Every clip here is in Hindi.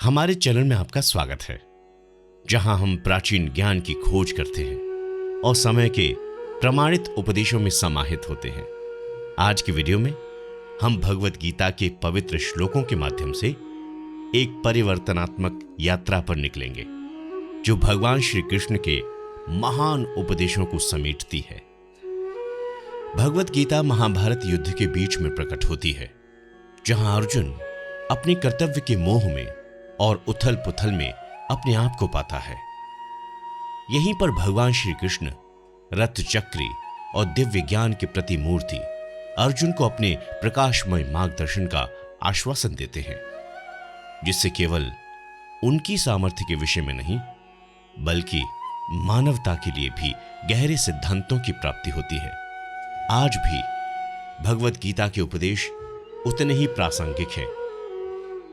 हमारे चैनल में आपका स्वागत है, जहां हम प्राचीन ज्ञान की खोज करते हैं और समय के प्रमाणित उपदेशों में समाहित होते हैं। आज की वीडियो में हम भगवत गीता के पवित्र श्लोकों के माध्यम से एक परिवर्तनात्मक यात्रा पर निकलेंगे, जो भगवान श्री कृष्ण के महान उपदेशों को समेटती है। भगवत गीता महाभारत युद्ध के बीच में प्रकट होती है, जहां अर्जुन अपने कर्तव्य के मोह में और उथल पुथल में अपने आप को पाता है। यहीं पर भगवान श्री कृष्ण रथ चक्री और दिव्य ज्ञान की प्रतिमूर्ति अर्जुन को अपने प्रकाशमय मार्गदर्शन का आश्वासन देते हैं, जिससे केवल उनकी सामर्थ्य के विषय में नहीं, बल्कि मानवता के लिए भी गहरे सिद्धांतों की प्राप्ति होती है। आज भी भगवत गीता के उपदेश उतने ही प्रासंगिक हैं,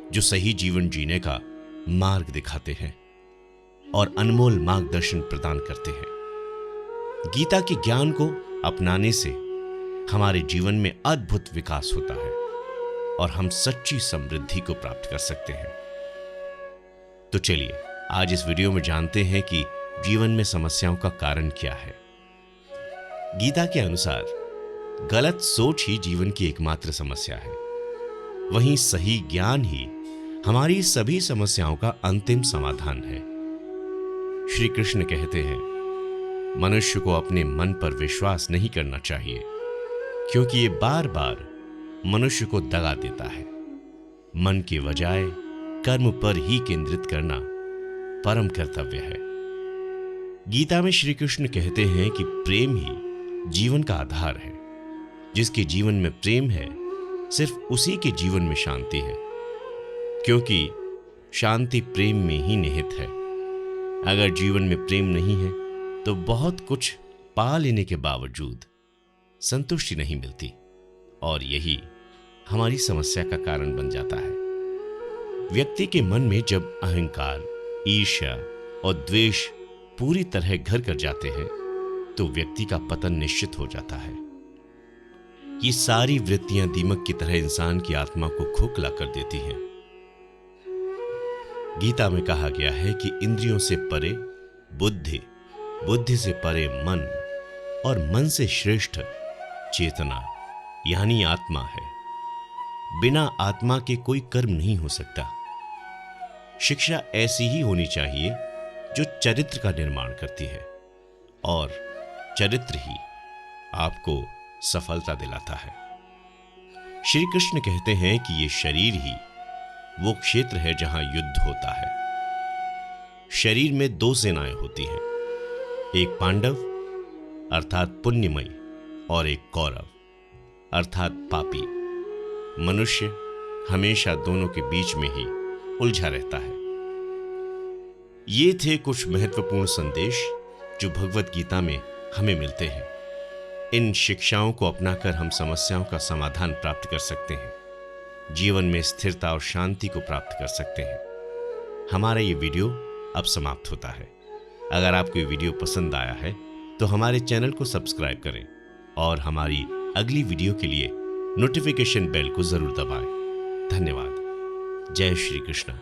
जो सही जीवन जीने का मार्ग दिखाते हैं और अनमोल मार्गदर्शन प्रदान करते हैं। गीता के ज्ञान को अपनाने से हमारे जीवन में अद्भुत विकास होता है और हम सच्ची समृद्धि को प्राप्त कर सकते हैं। तो चलिए आज इस वीडियो में जानते हैं कि जीवन में समस्याओं का कारण क्या है। गीता के अनुसार गलत सोच ही जीवन की एकमात्र समस्या है, वहीं सही ज्ञान ही हमारी सभी समस्याओं का अंतिम समाधान है। श्री कृष्ण कहते हैं, मनुष्य को अपने मन पर विश्वास नहीं करना चाहिए, क्योंकि ये बार बार मनुष्य को दगा देता है। मन के बजाय कर्म पर ही केंद्रित करना परम कर्तव्य है। गीता में श्री कृष्ण कहते हैं कि प्रेम ही जीवन का आधार है। जिसके जीवन में प्रेम है, सिर्फ उसी के जीवन में शांति है, क्योंकि शांति प्रेम में ही निहित है। अगर जीवन में प्रेम नहीं है तो बहुत कुछ पा लेने के बावजूद संतुष्टि नहीं मिलती, और यही हमारी समस्या का कारण बन जाता है। व्यक्ति के मन में जब अहंकार, ईर्ष्या और द्वेष पूरी तरह घर कर जाते हैं, तो व्यक्ति का पतन निश्चित हो जाता है। ये सारी वृत्तियां दीमक की तरह इंसान की आत्मा को खोखला कर देती हैं। गीता में कहा गया है कि इंद्रियों से परे बुद्धि, बुद्धि से परे मन और मन से श्रेष्ठ चेतना यानी आत्मा है। बिना आत्मा के कोई कर्म नहीं हो सकता। शिक्षा ऐसी ही होनी चाहिए जो चरित्र का निर्माण करती है, और चरित्र ही आपको सफलता दिलाता है। श्री कृष्ण कहते हैं कि ये शरीर ही वो क्षेत्र है जहां युद्ध होता है। शरीर में दो सेनाएं होती हैं, एक पांडव अर्थात पुण्यमयी और एक कौरव अर्थात पापी। मनुष्य हमेशा दोनों के बीच में ही उलझा रहता है। ये थे कुछ महत्वपूर्ण संदेश जो भगवत गीता में हमें मिलते हैं। इन शिक्षाओं को अपनाकर हम समस्याओं का समाधान प्राप्त कर सकते हैं, जीवन में स्थिरता और शांति को प्राप्त कर सकते हैं। हमारा ये वीडियो अब समाप्त होता है। अगर आपको ये वीडियो पसंद आया है तो हमारे चैनल को सब्सक्राइब करें और हमारी अगली वीडियो के लिए नोटिफिकेशन बेल को जरूर दबाएं। धन्यवाद। जय श्री कृष्ण।